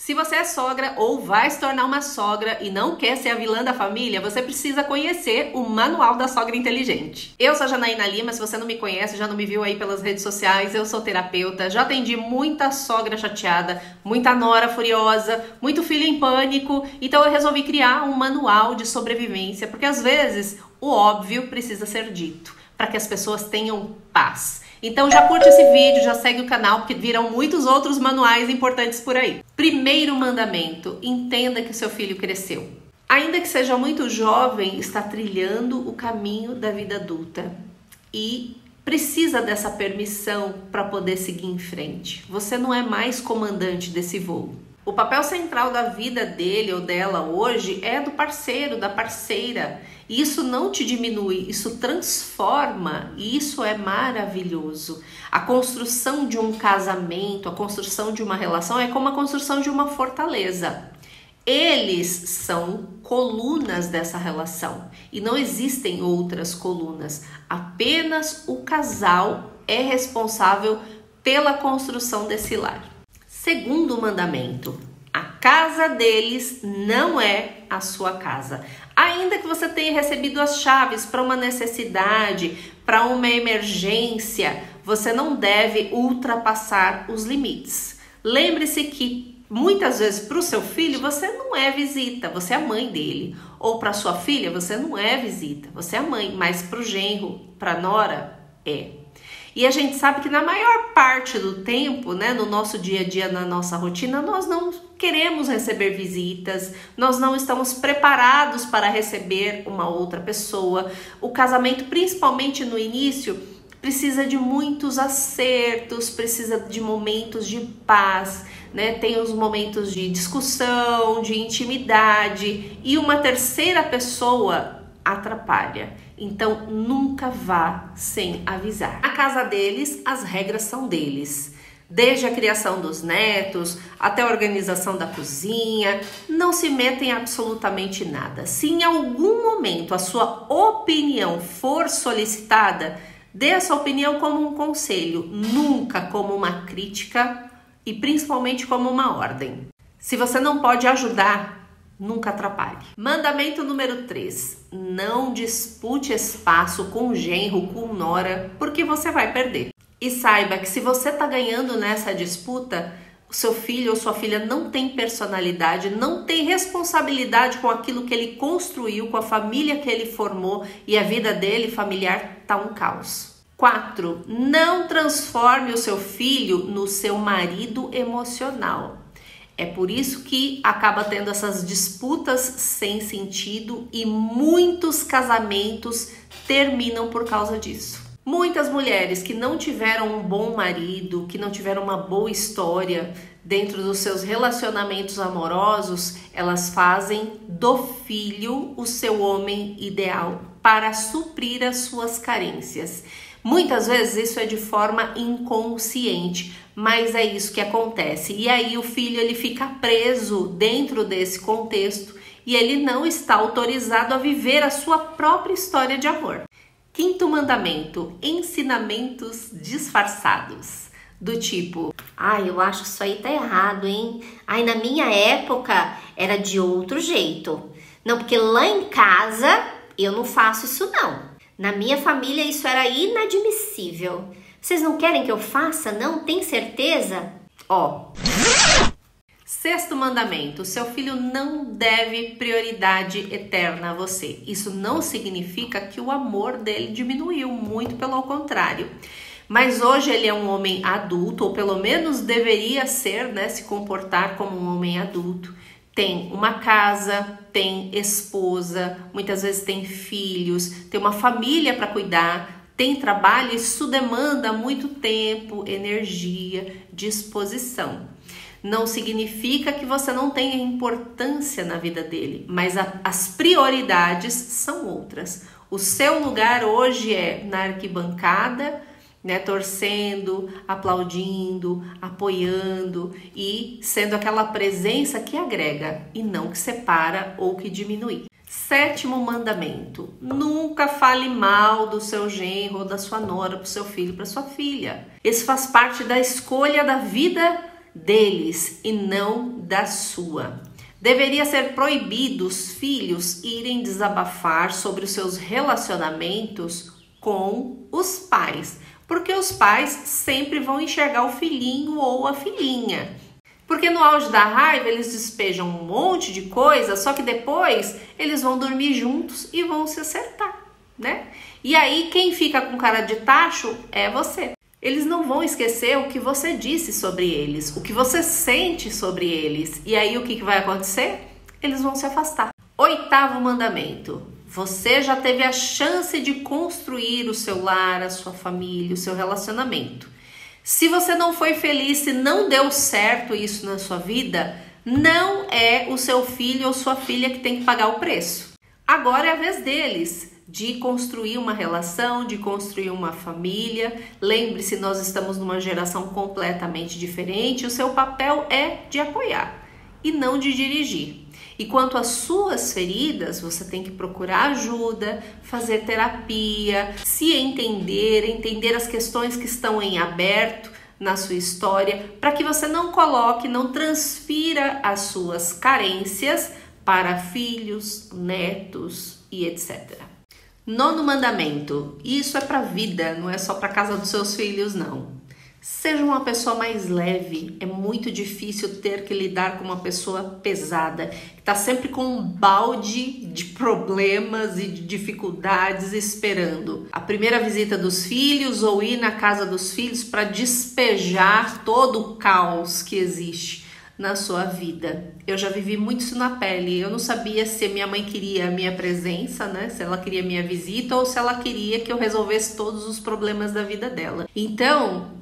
Se você é sogra ou vai se tornar uma sogra e não quer ser a vilã da família, você precisa conhecer o Manual da Sogra Inteligente. Eu sou a Janaína Lima, se você não me conhece, já não me viu aí pelas redes sociais, eu sou terapeuta, já atendi muita sogra chateada, muita nora furiosa, muito filho em pânico, então eu resolvi criar um manual de sobrevivência, porque às vezes o óbvio precisa ser dito, para que as pessoas tenham paz. Então já curte esse vídeo, já segue o canal, porque virão muitos outros manuais importantes por aí. Primeiro mandamento, entenda que seu filho cresceu. Ainda que seja muito jovem, está trilhando o caminho da vida adulta e precisa dessa permissão para poder seguir em frente. Você não é mais comandante desse voo. O papel central da vida dele ou dela hoje é do parceiro, da parceira. E isso não te diminui, isso transforma e isso é maravilhoso. A construção de um casamento, a construção de uma relação é como a construção de uma fortaleza. Eles são colunas dessa relação e não existem outras colunas. Apenas o casal é responsável pela construção desse lar. Segundo mandamento, a casa deles não é a sua casa. Ainda que você tenha recebido as chaves para uma necessidade, para uma emergência, você não deve ultrapassar os limites. Lembre-se que muitas vezes para o seu filho você não é visita, você é a mãe dele. Ou para sua filha você não é visita, você é a mãe. Mas para o genro, para a nora, é. E a gente sabe que na maior parte do tempo, né, no nosso dia a dia, na nossa rotina, nós não queremos receber visitas, nós não estamos preparados para receber uma outra pessoa. O casamento, principalmente no início, precisa de muitos acertos, precisa de momentos de paz, né? Tem os momentos de discussão, de intimidade e uma terceira pessoa atrapalha. Então nunca vá sem avisar. Na casa deles, as regras são deles. Desde a criação dos netos até a organização da cozinha, não se metem em absolutamente nada. Se em algum momento a sua opinião for solicitada, dê a sua opinião como um conselho, nunca como uma crítica e principalmente como uma ordem. Se você não pode ajudar, nunca atrapalhe. Mandamento número 3. Não dispute espaço com genro, com nora, porque você vai perder. E saiba que se você está ganhando nessa disputa, o seu filho ou sua filha não tem personalidade, não tem responsabilidade com aquilo que ele construiu, com a família que ele formou e a vida dele familiar está um caos. 4. Não transforme o seu filho no seu marido emocional. É por isso que acaba tendo essas disputas sem sentido e muitos casamentos terminam por causa disso. Muitas mulheres que não tiveram um bom marido, que não tiveram uma boa história dentro dos seus relacionamentos amorosos, elas fazem do filho o seu homem ideal para suprir as suas carências. Muitas vezes isso é de forma inconsciente, mas é isso que acontece. E aí o filho ele fica preso dentro desse contexto e ele não está autorizado a viver a sua própria história de amor. Quinto mandamento, ensinamentos disfarçados. Do tipo, eu acho que isso aí tá errado, hein? Na minha época era de outro jeito. Não, porque lá em casa eu não faço isso não. Na minha família isso era inadmissível. Vocês não querem que eu faça, não? Tem certeza? Sexto mandamento, seu filho não deve prioridade eterna a você. Isso não significa que o amor dele diminuiu, muito pelo contrário. Mas hoje ele é um homem adulto, ou pelo menos deveria ser, né, se comportar como um homem adulto. Tem uma casa, tem esposa, muitas vezes tem filhos, tem uma família para cuidar, tem trabalho, isso demanda muito tempo, energia, disposição. Não significa que você não tenha importância na vida dele, mas as prioridades são outras. O seu lugar hoje é na arquibancada, né, torcendo, aplaudindo, apoiando e sendo aquela presença que agrega e não que separa ou que diminui. Sétimo mandamento, nunca fale mal do seu genro ou da sua nora para o seu filho, para sua filha. Isso faz parte da escolha da vida deles e não da sua. Deveria ser proibido os filhos irem desabafar sobre os seus relacionamentos com os pais, porque os pais sempre vão enxergar o filhinho ou a filhinha. Porque no auge da raiva eles despejam um monte de coisa, só que depois eles vão dormir juntos e vão se acertar, né? E aí quem fica com cara de tacho é você. Eles não vão esquecer o que você disse sobre eles, o que você sente sobre eles. E aí o que vai acontecer? Eles vão se afastar. 8º mandamento. Você já teve a chance de construir o seu lar, a sua família, o seu relacionamento. Se você não foi feliz, se não deu certo isso na sua vida, não é o seu filho ou sua filha que tem que pagar o preço. Agora é a vez deles de construir uma relação, de construir uma família. Lembre-se, nós estamos numa geração completamente diferente. O seu papel é de apoiar e não de dirigir. E quanto às suas feridas, você tem que procurar ajuda, fazer terapia, se entender as questões que estão em aberto na sua história, para que você não coloque, não transfira as suas carências para filhos, netos e etc. 9º mandamento. Isso é para a vida, não é só para a casa dos seus filhos, não. Seja uma pessoa mais leve. É muito difícil ter que lidar com uma pessoa pesada, que está sempre com um balde de problemas e de dificuldades esperando a primeira visita dos filhos ou ir na casa dos filhos para despejar todo o caos que existe na sua vida. Eu já vivi muito isso na pele. Eu não sabia se minha mãe queria a minha presença, né? Se ela queria a minha visita ou se ela queria que eu resolvesse todos os problemas da vida dela. Então,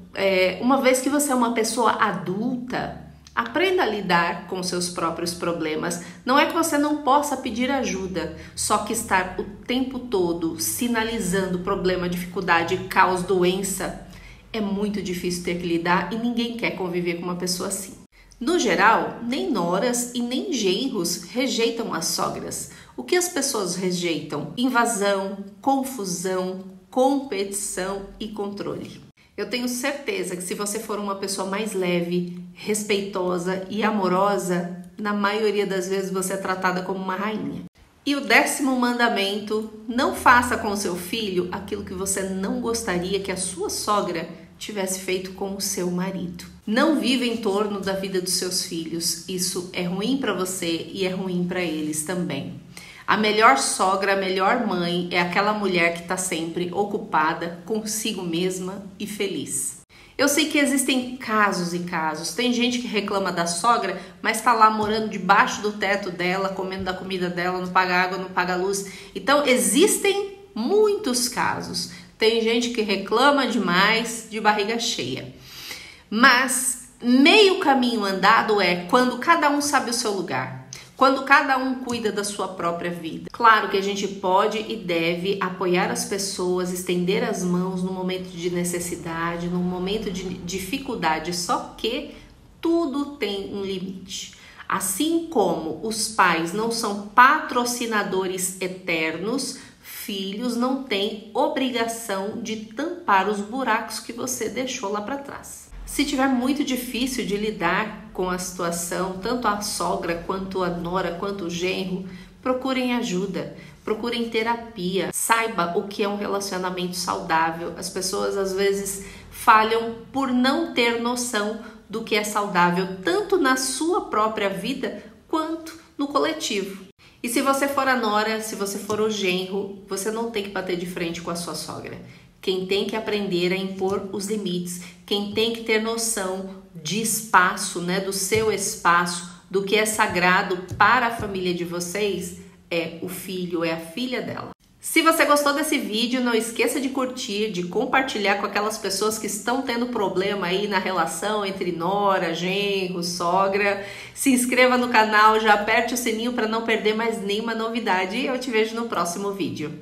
uma vez que você é uma pessoa adulta, aprenda a lidar com seus próprios problemas. Não é que você não possa pedir ajuda, só que estar o tempo todo sinalizando problema, dificuldade, caos, doença, é muito difícil ter que lidar e ninguém quer conviver com uma pessoa assim. No geral, nem noras e nem genros rejeitam as sogras. O que as pessoas rejeitam? Invasão, confusão, competição e controle. Eu tenho certeza que se você for uma pessoa mais leve, respeitosa e amorosa, na maioria das vezes você é tratada como uma rainha. E o 10º mandamento, não faça com o seu filho aquilo que você não gostaria que a sua sogra tivesse feito com o seu marido. Não viva em torno da vida dos seus filhos. Isso é ruim para você e é ruim para eles também. A melhor sogra, a melhor mãe é aquela mulher que está sempre ocupada consigo mesma e feliz. Eu sei que existem casos e casos. Tem gente que reclama da sogra, mas está lá morando debaixo do teto dela, comendo da comida dela, não paga água, não paga luz. Então existem muitos casos. Tem gente que reclama demais de barriga cheia. Mas meio caminho andado é quando cada um sabe o seu lugar. Quando cada um cuida da sua própria vida. Claro que a gente pode e deve apoiar as pessoas, estender as mãos no momento de necessidade, no momento de dificuldade, só que tudo tem um limite. Assim como os pais não são patrocinadores eternos, filhos não têm obrigação de tampar os buracos que você deixou lá para trás. Se tiver muito difícil de lidar com a situação, tanto a sogra, quanto a nora, quanto o genro, procurem ajuda, procurem terapia, saiba o que é um relacionamento saudável. As pessoas às vezes falham por não ter noção do que é saudável, tanto na sua própria vida, quanto no coletivo. E se você for a nora, se você for o genro, você não tem que bater de frente com a sua sogra. Quem tem que aprender a impor os limites, quem tem que ter noção de espaço, né, do seu espaço, do que é sagrado para a família de vocês, é o filho, é a filha dela. Se você gostou desse vídeo, não esqueça de curtir, de compartilhar com aquelas pessoas que estão tendo problema aí na relação entre nora, genro, sogra. Se inscreva no canal, já aperte o sininho para não perder mais nenhuma novidade e eu te vejo no próximo vídeo.